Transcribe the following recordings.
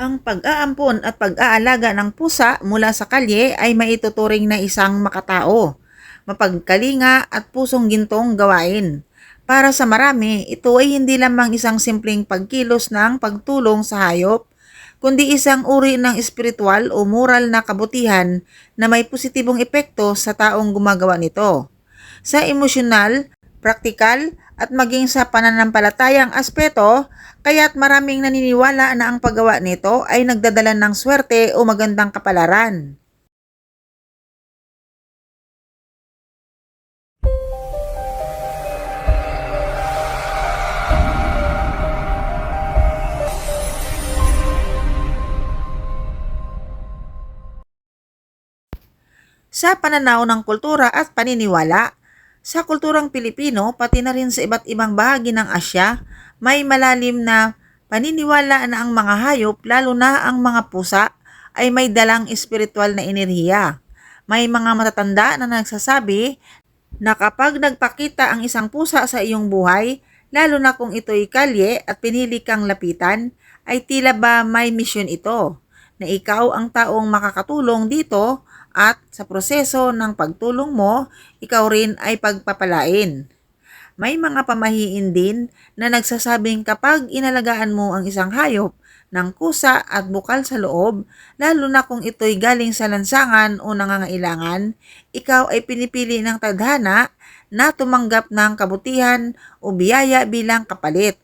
Ang pag-aampon at pag-aalaga ng pusa mula sa kalye ay maituturing na isang makatao, mapagkalinga at pusong gintong gawain. Para sa marami, ito ay hindi lamang isang simpleng pagkilos ng pagtulong sa hayop, kundi isang uri ng espiritual o moral na kabutihan na may positibong epekto sa taong gumagawa nito. Sa emosyonal, praktikal, at maging sa pananampalatayang aspeto, kaya't maraming naniniwala na ang paggawa nito ay nagdadala ng swerte o magandang kapalaran. Sa pananaw ng kultura at paniniwala, sa kulturang Pilipino pati na rin sa iba't ibang bahagi ng Asya, may malalim na paniniwala na ang mga hayop, lalo na ang mga pusa, ay may dalang espiritual na enerhiya. May mga matatanda na nagsasabi na kapag nagpakita ang isang pusa sa iyong buhay, lalo na kung ito'y kalye at pinili kang lapitan, ay tila ba may misyon ito, na ikaw ang taong makakatulong dito at sa proseso ng pagtulong mo, ikaw rin ay pagpapalain. May mga pamahiin din na nagsasabing kapag inalagaan mo ang isang hayop ng kusa at bukal sa loob, lalo na kung ito'y galing sa lansangan o nangangailangan, ikaw ay pinipili ng tadhana na tumanggap ng kabutihan o biyaya bilang kapalit.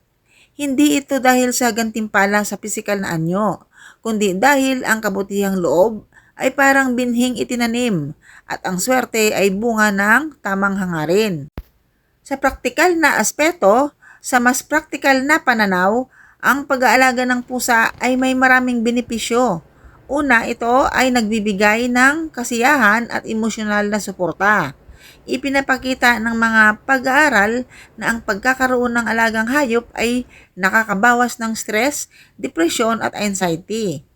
Hindi ito dahil sa gantimpala sa pisikal na anyo, kundi dahil ang kabutihang loob ay parang binhing itinanim at ang swerte ay bunga ng tamang hangarin. Sa praktikal na aspeto, sa mas praktikal na pananaw, ang pag-aalaga ng pusa ay may maraming benepisyo. Una, ito ay nagbibigay ng kasiyahan at emosyonal na suporta. Ipinapakita ng mga pag-aaral na ang pagkakaroon ng alagang hayop ay nakakabawas ng stress, depresyon at anxiety.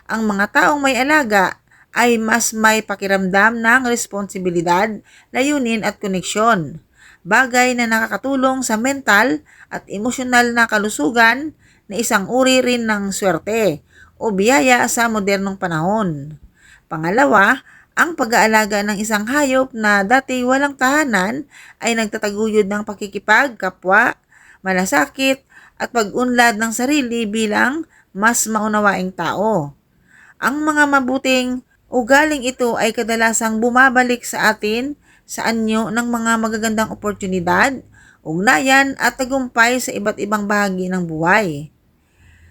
Ang mga taong may alaga ay mas may pakiramdam ng responsibilidad, layunin at koneksyon. Bagay na nakakatulong sa mental at emosyonal na kalusugan na isang uri rin ng swerte o biyaya sa modernong panahon. Pangalawa, ang pag-aalaga ng isang hayop na dati walang tahanan ay nagtataguyod ng pakikipagkapwa, malasakit at pag-unlad ng sarili bilang mas maunawaing tao. Ang mga mabuting ugaling ito ay kadalasang bumabalik sa atin sa anyo ng mga magagandang oportunidad, ugnayan at tagumpay sa iba't ibang bahagi ng buhay.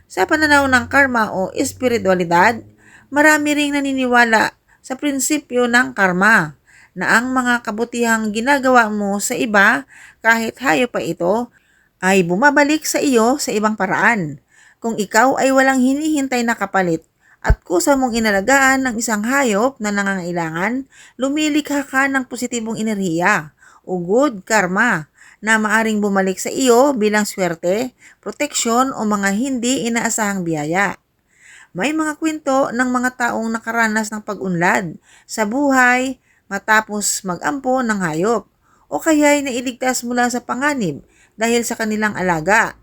Sa pananaw ng karma o espiritualidad, marami ring naniniwala sa prinsipyo ng karma na ang mga kabutihang ginagawa mo sa iba, kahit hayop pa ito, ay bumabalik sa iyo sa ibang paraan. Kung ikaw ay walang hinihintay na kapalit at kusa mong inalagaan ng isang hayop na nangangailangan, lumilikha ka ng positibong enerhiya o good karma na maaring bumalik sa iyo bilang swerte, proteksyon o mga hindi inaasahang biyaya. May mga kwento ng mga taong nakaranas ng pag-unlad sa buhay matapos mag-ampo ng hayop o kaya'y nailigtas mula sa panganib dahil sa kanilang alaga.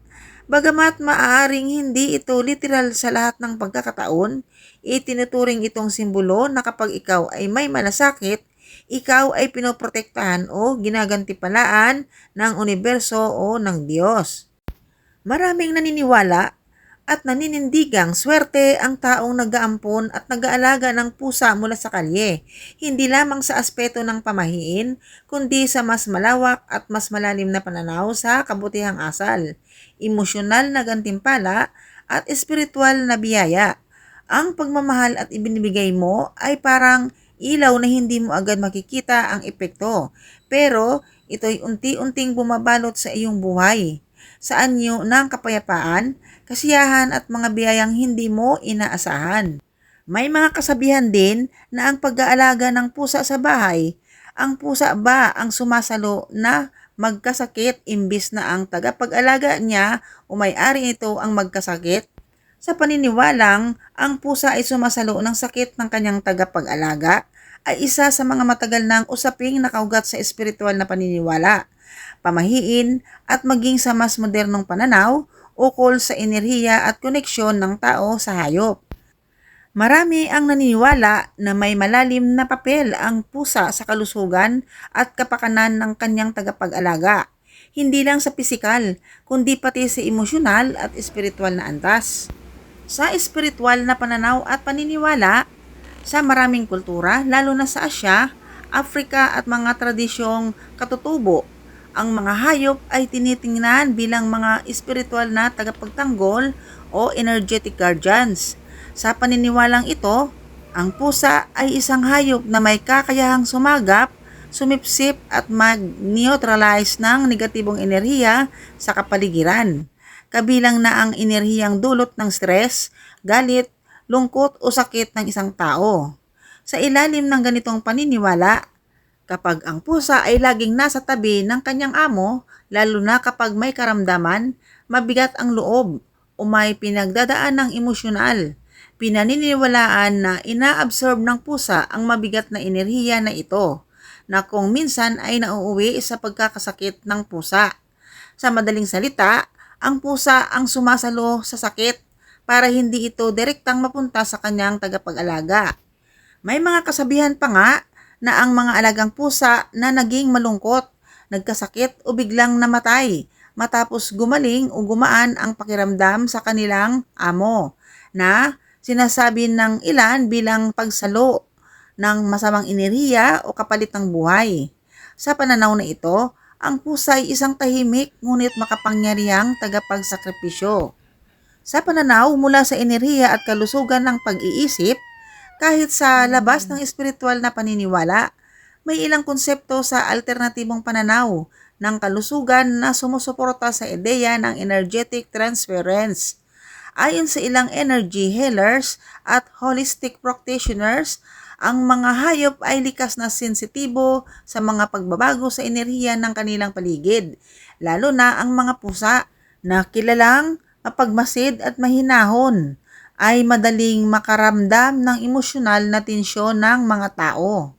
Bagamat maaaring hindi ito literal sa lahat ng pagkakataon, itinuturing itong simbolo na kapag ikaw ay may malasakit, ikaw ay pinoprotektahan o ginagantipalaan ng universo o ng Diyos. Maraming naniniwala at naninindigang swerte ang taong nag-aampon at nag-aalaga ng pusa mula sa kalye, hindi lamang sa aspeto ng pamahiin, kundi sa mas malawak at mas malalim na pananaw sa kabutihang asal, emosyonal na gantimpala at espiritual na biyaya. Ang pagmamahal at ibinibigay mo ay parang ilaw na hindi mo agad makikita ang epekto, pero ito'y unti-unting bumabalot sa iyong buhay sa anyo ng kapayapaan, kasiyahan at mga biyayang hindi mo inaasahan. May mga kasabihan din na ang pag-aalaga ng pusa sa bahay, ang pusa ba ang sumasalo na magkasakit imbis na ang tagapag-alaga niya o may-ari nito ang magkasakit? Sa paniniwalang ang pusa ay sumasalo ng sakit ng kanyang tagapag-alaga, ay isa sa mga matagal ng usaping nakaugat sa espiritual na paniniwala, pamahiin at maging sa mas modernong pananaw, ukol sa enerhiya at koneksyon ng tao sa hayop. Marami ang naniniwala na may malalim na papel ang pusa sa kalusugan at kapakanan ng kanyang tagapag-alaga. Hindi lang sa pisikal, kundi pati sa emosyonal at espiritual na antas. Sa espiritual na pananaw at paniniwala, sa maraming kultura, lalo na sa Asya, Afrika at mga tradisyong katutubo, ang mga hayop ay tinitingnan bilang mga espiritual na tagapagtanggol o energetic guardians. Sa paniniwalang ito, ang pusa ay isang hayop na may kakayahang sumagap, sumipsip at mag-neutralize ng negatibong enerhiya sa kapaligiran. Kabilang na ang enerhiyang dulot ng stress, galit, lungkot o sakit ng isang tao. Sa ilalim ng ganitong paniniwala, kapag ang pusa ay laging nasa tabi ng kanyang amo, lalo na kapag may karamdaman, mabigat ang loob o may pinagdadaan ng emosyonal, pinaniniwalaan na inaabsorb ng pusa ang mabigat na enerhiya na ito, na kung minsan ay nauuwi sa pagkakasakit ng pusa. Sa madaling salita, ang pusa ang sumasalo sa sakit para hindi ito direktang mapunta sa kanyang tagapag-alaga. May mga kasabihan pa nga na ang mga alagang pusa na naging malungkot, nagkasakit o biglang namatay matapos gumaling o gumaan ang pakiramdam sa kanilang amo, na sinasabi ng ilan bilang pagsalo ng masamang enerhiya o kapalit ng buhay. Sa pananaw na ito, ang pusa ay isang tahimik ngunit makapangyarihang tagapagsakripisyo. Sa pananaw mula sa enerhiya at kalusugan ng pag-iisip, kahit sa labas ng espiritual na paniniwala, may ilang konsepto sa alternatibong pananaw ng kalusugan na sumusuporta sa ideya ng energetic transference. Ayon sa ilang energy healers at holistic practitioners, ang mga hayop ay likas na sensitibo sa mga pagbabago sa enerhiya ng kanilang paligid, lalo na ang mga pusa na kilalang mapagmasid at mahinahon ay madaling makaramdam ng emosyonal na tensyon ng mga tao.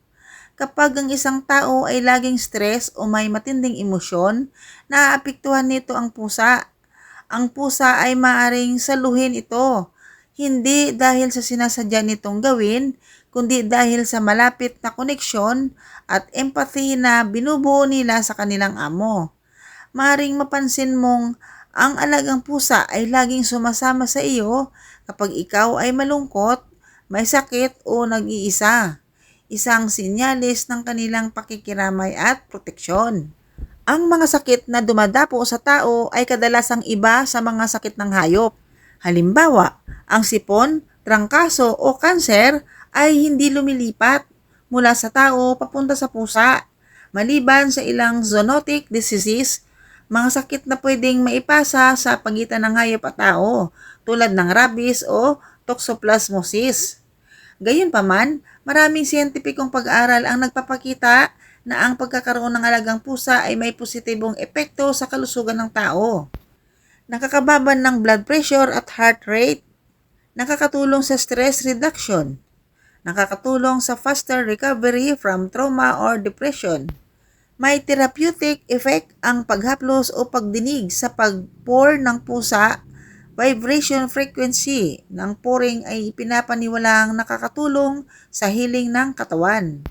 Kapag ang isang tao ay laging stress o may matinding emosyon, naaapektuhan nito ang pusa. Ang pusa ay maaaring saluhin ito, hindi dahil sa sinasadya nitong gawin, kundi dahil sa malapit na koneksyon at empathy na binubuo nila sa kanilang amo. Maaaring mapansin mong ang alagang pusa ay laging sumasama sa iyo kapag ikaw ay malungkot, may sakit o nag-iisa. Isang sinyalis ng kanilang pakikiramay at proteksyon. Ang mga sakit na dumadapo sa tao ay kadalasang iba sa mga sakit ng hayop. Halimbawa, ang sipon, trangkaso o kanser ay hindi lumilipat mula sa tao papunta sa pusa, maliban sa ilang zoonotic diseases, mga sakit na pwedeng maipasa sa pagitan ng hayop at tao, tulad ng rabies o toxoplasmosis. Gayunpaman, maraming siyentipikong pag-aaral ang nagpapakita na ang pagkakaroon ng alagang pusa ay may positibong epekto sa kalusugan ng tao. Nakakababan ng blood pressure at heart rate, nakakatulong sa stress reduction, nakakatulong sa faster recovery from trauma or depression. May therapeutic effect ang paghaplos o pagdinig sa pag-pour ng pusa. Vibration frequency ng pouring ay pinapaniwalaang nakakatulong sa healing ng katawan.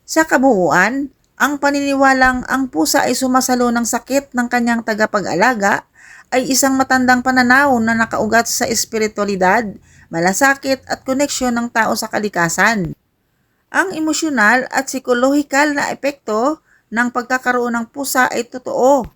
Sa kabuuan, ang paniniwalang ang pusa ay sumasalo ng sakit ng kanyang tagapag-alaga ay isang matandang pananaw na nakaugat sa espiritualidad, malasakit at koneksyon ng tao sa kalikasan. Ang emosyonal at psikolohikal na epekto ng pagkakaroon ng pusa ay totoo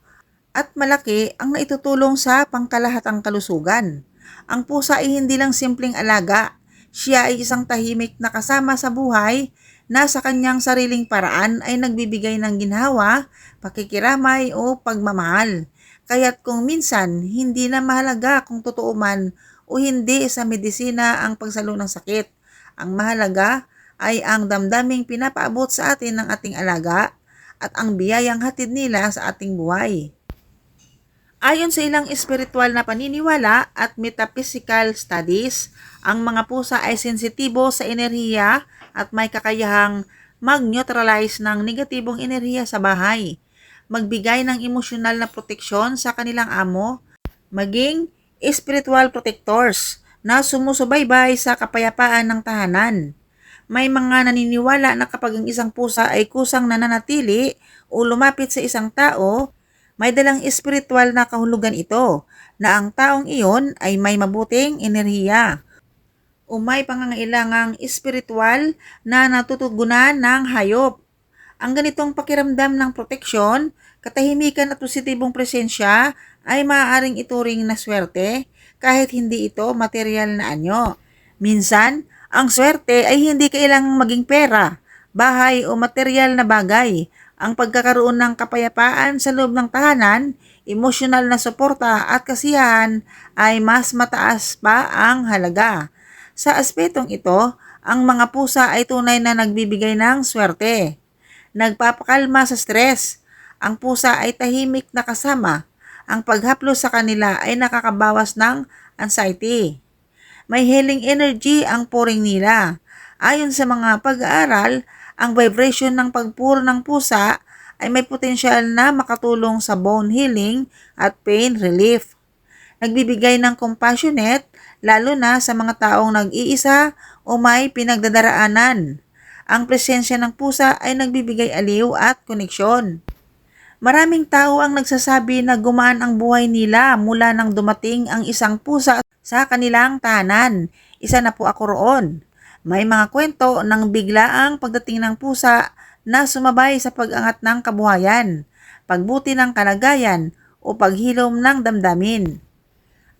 at malaki ang naitutulong sa pangkalahatang kalusugan. Ang pusa ay hindi lang simpleng alaga, siya ay isang tahimik na kasama sa buhay na sa kanyang sariling paraan ay nagbibigay ng ginhawa, pakikiramay o pagmamahal. Kaya't kung minsan hindi na mahalaga kung totoo man o hindi sa medisina ang pagsalo ng sakit, ang mahalaga ay ang damdaming pinapaabot sa atin ng ating alaga at ang biyayang hatid nila sa ating buhay. Ayon sa ilang espiritual na paniniwala at metaphysical studies, ang mga pusa ay sensitibo sa enerhiya at may kakayahang mag-neutralize ng negatibong enerhiya sa bahay, magbigay ng emosyonal na proteksyon sa kanilang amo, maging spiritual protectors na sumusubaybay sa kapayapaan ng tahanan. May mga naniniwala na kapag ang isang pusa ay kusang nananatili o lumapit sa isang tao, may dalang espiritual na kahulugan ito na ang taong iyon ay may mabuting enerhiya o may pangangailangang espiritual na natutugunan ng hayop. Ang ganitong pakiramdam ng proteksyon, katahimikan at positibong presensya ay maaaring ituring na swerte kahit hindi ito material na anyo. Minsan, ang swerte ay hindi kailangang maging pera, bahay o material na bagay. Ang pagkakaroon ng kapayapaan sa loob ng tahanan, emosyonal na suporta at kasiyahan ay mas mataas pa ang halaga. Sa aspetong ito, ang mga pusa ay tunay na nagbibigay ng swerte. Nagpapakalma sa stress. Ang pusa ay tahimik na kasama. Ang paghaplos sa kanila ay nakakabawas ng anxiety. May healing energy ang puring nila. Ayon sa mga pag-aaral, ang vibration ng pagpuro ng pusa ay may potensyal na makatulong sa bone healing at pain relief. Nagbibigay ng compassionate lalo na sa mga taong nag-iisa o may pinagdadaraanan. Ang presensya ng pusa ay nagbibigay aliw at koneksyon. Maraming tao ang nagsasabi na gumaan ang buhay nila mula nang dumating ang isang pusa sa kanilang tahanan. Isa na po ako roon. May mga kwento ng biglaang pagdating ng pusa na sumabay sa pag-angat ng kabuhayan, pagbuti ng kalagayan o paghilom ng damdamin.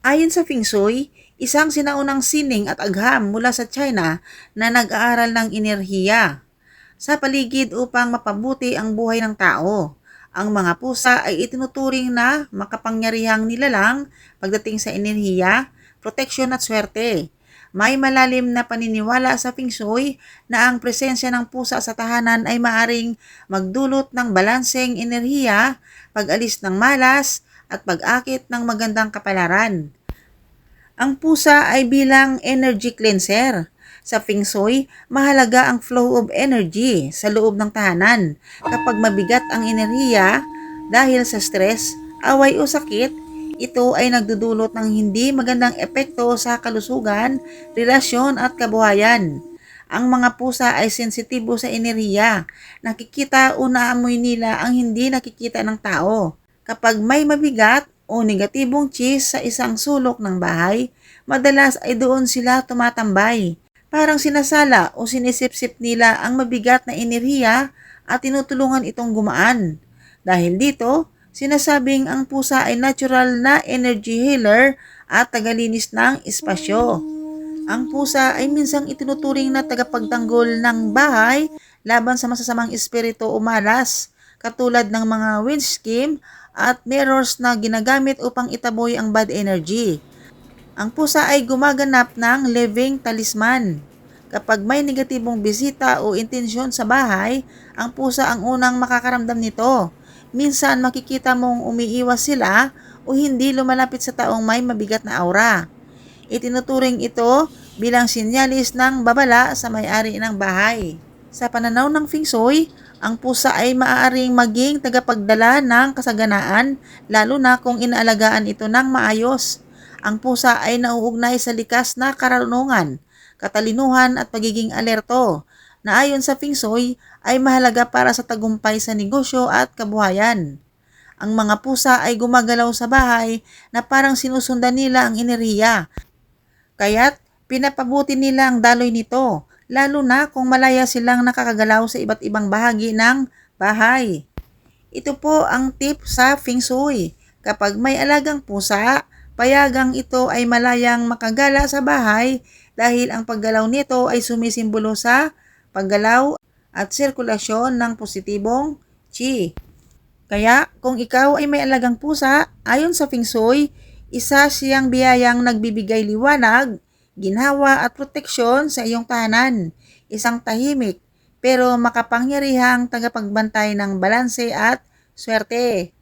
Ayon sa Feng Shui, isang sinaunang sining at agham mula sa China na nag-aaral ng enerhiya sa paligid upang mapabuti ang buhay ng tao. Ang mga pusa ay itinuturing na makapangyarihang nilalang pagdating sa enerhiya, proteksyon at swerte. May malalim na paniniwala sa Feng Shui na ang presensya ng pusa sa tahanan ay maaring magdulot ng balanseng enerhiya, pag-alis ng malas, at pag-akit ng magandang kapalaran. Ang pusa ay bilang energy cleanser. Sa Feng Shui, mahalaga ang flow of energy sa loob ng tahanan. Kapag mabigat ang enerhiya dahil sa stress, away o sakit, ito ay nagdudulot ng hindi magandang epekto sa kalusugan, relasyon at kabuhayan. Ang mga pusa ay sensitibo sa enerhiya. Nakikita o naamoy nila ang hindi nakikita ng tao. Kapag may mabigat o negatibong chi sa isang sulok ng bahay, madalas ay doon sila tumatambay. Parang sinasala o sinisipsip nila ang mabigat na enerhiya at tinutulungan itong gumaan. Dahil dito, sinasabing ang pusa ay natural na energy healer at tagalinis ng espasyo. Ang pusa ay minsang itinuturing na tagapagtanggol ng bahay laban sa masasamang espiritu o malas, katulad ng mga windscreen at mirrors na ginagamit upang itaboy ang bad energy. Ang pusa ay gumaganap ng living talisman. Kapag may negatibong bisita o intensyon sa bahay, ang pusa ang unang makakaramdam nito. Minsan makikita mong umiiwas sila o hindi lumalapit sa taong may mabigat na aura. Itinuturing ito bilang sinyalis ng babala sa may-ari ng bahay. Sa pananaw ng Feng Shui, ang pusa ay maaaring maging tagapagdala ng kasaganaan lalo na kung inaalagaan ito ng maayos. Ang pusa ay nauugnay sa likas na karunungan, katalinuhan at pagiging alerto na ayon sa Feng Shui ay mahalaga para sa tagumpay sa negosyo at kabuhayan. Ang mga pusa ay gumagalaw sa bahay na parang sinusundan nila ang enerhiya, kaya't pinapabuti nila ang daloy nito, lalo na kung malaya silang nakakagalaw sa iba't ibang bahagi ng bahay. Ito po ang tip sa Feng Shui. Kapag may alagang pusa, payagang ito ay malayang makagala sa bahay dahil ang paggalaw nito ay sumisimbolo sa paggalaw at sirkulasyon ng positibong chi. Kaya kung ikaw ay may alagang pusa, ayon sa Feng Shui, isa siyang biyayang nagbibigay liwanag, ginhawa at proteksyon sa iyong tahanan. Isang tahimik pero makapangyarihang tagapagbantay ng balanse at swerte.